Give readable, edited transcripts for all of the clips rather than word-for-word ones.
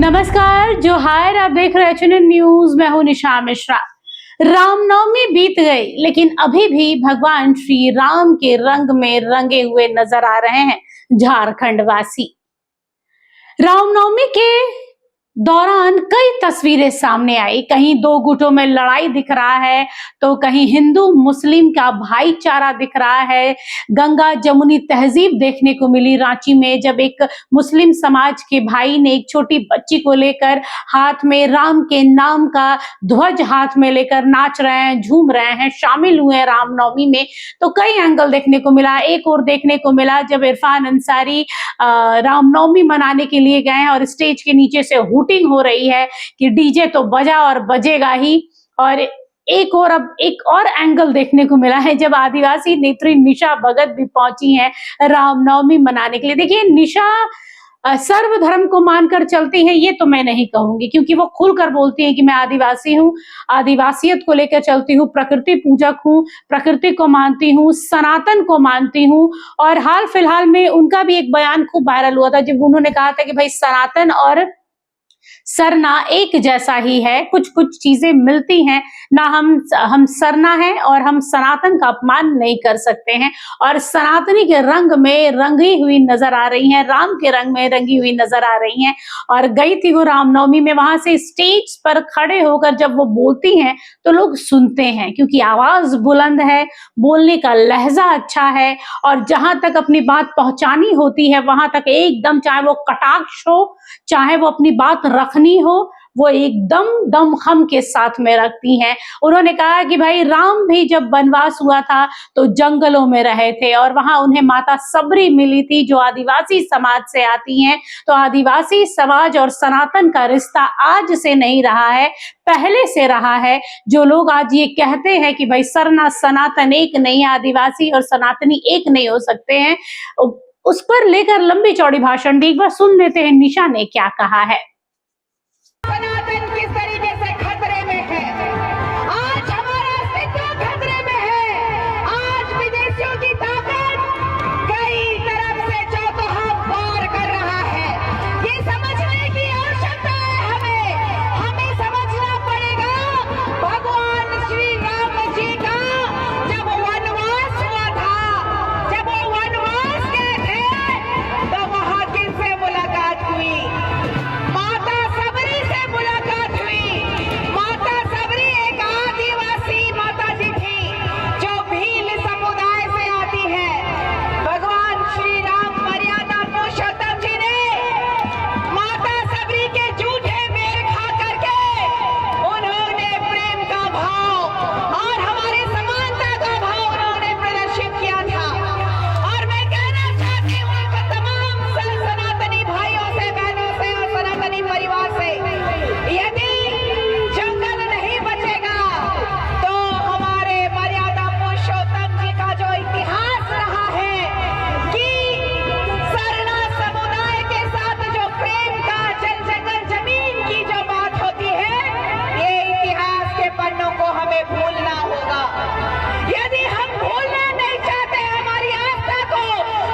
नमस्कार, जोहार। आप देख रहे हैं न्यूज। मैं हूं निशा मिश्रा। रामनवमी बीत गई, लेकिन अभी भी भगवान श्री राम के रंग में रंगे हुए नजर आ रहे हैं झारखंड वासी। रामनवमी के दौरान कई तस्वीरें सामने आई। कहीं दो गुटों में लड़ाई दिख रहा है, तो कहीं हिंदू मुस्लिम का भाईचारा दिख रहा है। गंगा जमुनी तहजीब देखने को मिली रांची में, जब एक मुस्लिम समाज के भाई ने एक छोटी बच्ची को लेकर हाथ में राम के नाम का ध्वज हाथ में लेकर नाच रहे हैं, झूम रहे हैं, शामिल हुए हैं रामनवमी में। तो कई एंगल देखने को मिला। एक और देखने को मिला जब इरफान अंसारी रामनवमी मनाने के लिए गए और स्टेज के नीचे से शूटिंग हो रही है कि डीजे तो बजा और बजेगा ही। और अब एक और एंगल देखने को मिला है जब आदिवासी नेत्री निशा भगत भी पहुंची हैं रामनवमी मनाने के लिए। देखिए, निशा सर्वधर्म को मानकर चलती है ये तो मैं नहीं कहूंगी, क्योंकि वो खुलकर बोलती है कि मैं आदिवासी हूँ, आदिवासियत को लेकर चलती हूँ, प्रकृति पूजक हूँ, प्रकृति को मानती हूँ, सनातन को मानती हूँ। और हाल फिलहाल में उनका भी एक बयान खूब वायरल हुआ था जब उन्होंने कहा था कि भाई सनातन और सरना एक जैसा ही है, कुछ कुछ चीजें मिलती हैं ना। हम सरना है और हम सनातन का अपमान नहीं कर सकते हैं। और सनातनी के रंग में रंगी हुई नजर आ रही हैं, राम के रंग में रंगी हुई नजर आ रही हैं। और गई थी वो रामनवमी में, वहां से स्टेज पर खड़े होकर जब वो बोलती हैं तो लोग सुनते हैं, क्योंकि आवाज बुलंद है, बोलने का लहजा अच्छा है। और जहां तक अपनी बात पहुंचानी होती है वहां तक एकदम, चाहे वो कटाक्ष हो, चाहे वो अपनी बात रखनी हो, वो एकदम दमखम के साथ में रखती हैं। उन्होंने कहा कि भाई राम भी जब वनवास हुआ था तो जंगलों में रहे थे और वहां उन्हें माता सबरी मिली थी जो आदिवासी समाज से आती हैं। तो आदिवासी समाज और सनातन का रिश्ता आज से नहीं रहा है, पहले से रहा है। जो लोग आज ये कहते हैं कि भाई सरना सनातन एक नहीं, आदिवासी और सनातनी एक नहीं हो सकते हैं, उस पर लेकर लंबी चौड़ी भाषण दी। एक बार सुन लेते हैं निशा ने क्या कहा है। सनातन किस तरीके से खतरे में है, आज हमारा अस्तित्व खतरे में है। आज विदेशियों की ताकत कई तरफ से चौतरफा वार कर रहा है। ये समझने की आवश्यकता है, हमें समझना पड़ेगा भगवान श्री राम जी का जब वनवास हुआ था, जब वो वनवास गए थे, तो वहां किनसे मुलाकात हुई? माता सबरी से मुलाकात हुई। माता सबरी एक आदिवासी माता जी थी जो भील समुदाय से आती है। भगवान श्री राम मर्यादा पुरुषोत्तम जी ने माता सबरी के जूठे मेर खा करके उन्होंने प्रेम का भाव और हमारे समानता का भाव उन्होंने प्रदर्शित किया था। और मैं कहना चाहती हूँ तमाम सनातनी भाइयों से, बहनों से और सनातनी परिवार से, यदि जंगल नहीं बचेगा तो हमारे मर्यादा पुरुषोत्तम जी का जो इतिहास रहा है कि सरना समुदाय के साथ जो प्रेम का, जंगल जमीन की जो बात होती है, ये इतिहास के पन्नों को हमें भूलना होगा। यदि हम भूलना नहीं चाहते हमारी आस्था को,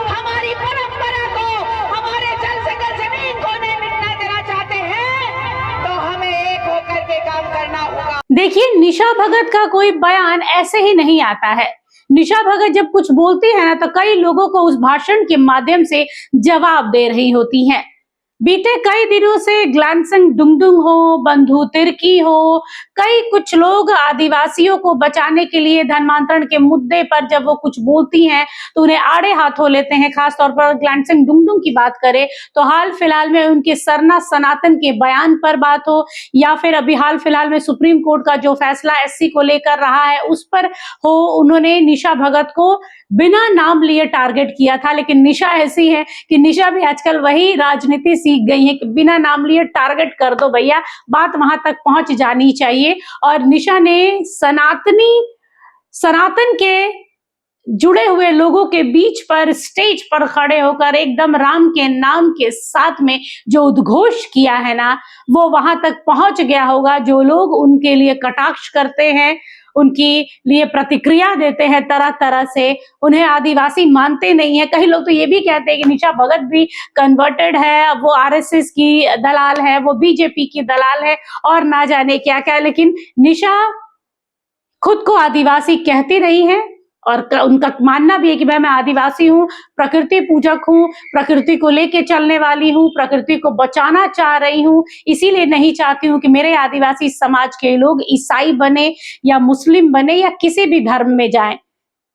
हमारी परंपरा को, हमारे जंगल जमीन को नहीं मिटना देना चाहते हैं, तो हमें एक होकर के काम करना होगा। देखिए, निशा भगत का कोई बयान ऐसे ही नहीं आता है। निशा भगत जब कुछ बोलती है ना, तो कई लोगों को उस भाषण के माध्यम से जवाब दे रही होती हैं। बीते कई दिनों से ग्लानसिंग डुंगडुंग हो, बंधु तिर्की हो, कई कुछ लोग आदिवासियों को बचाने के लिए धर्मांतरण के मुद्दे पर जब वो कुछ बोलती हैं तो उन्हें आड़े हाथों लेते हैं। खासतौर पर ग्लानसिंग डुंगडुंग की बात करें तो हाल फिलहाल में उनके सरना सनातन के बयान पर बात हो, या फिर अभी हाल फिलहाल में सुप्रीम कोर्ट का जो फैसला एससी को लेकर रहा है उस पर हो, उन्होंने निशा भगत को बिना नाम लिए टारगेट किया था। लेकिन निशा ऐसी है कि निशा भी आजकल वही राजनीति सीख गई है कि बिना नाम लिए टारगेट कर दो भैया, बात वहां तक पहुंच जानी चाहिए। और निशा ने सनातन के जुड़े हुए लोगों के बीच पर स्टेज पर खड़े होकर एकदम राम के नाम के साथ में जो उद्घोष किया है ना, वो वहां तक पहुंच गया होगा। जो लोग उनके लिए कटाक्ष करते हैं उनकी लिए प्रतिक्रिया देते हैं तरह तरह से, उन्हें आदिवासी मानते नहीं है। कई लोग तो ये भी कहते हैं कि निशा भगत भी कन्वर्टेड है, वो आरएसएस की दलाल है, वो बीजेपी की दलाल है और ना जाने क्या क्या। लेकिन निशा खुद को आदिवासी कहती रही है और उनका मानना भी है कि मैं आदिवासी हूँ, प्रकृति पूजक हूँ, प्रकृति को लेके चलने वाली हूँ, प्रकृति को बचाना चाह रही हूँ, इसीलिए नहीं चाहती हूँ कि मेरे आदिवासी समाज के लोग ईसाई बने या मुस्लिम बने या किसी भी धर्म में जाएं।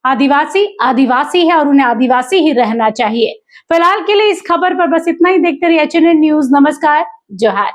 आदिवासी आदिवासी है और उन्हें आदिवासी ही रहना चाहिए। फिलहाल के लिए इस खबर पर बस इतना ही। देखते रहिए एचएनएन न्यूज। नमस्कार, जोहार।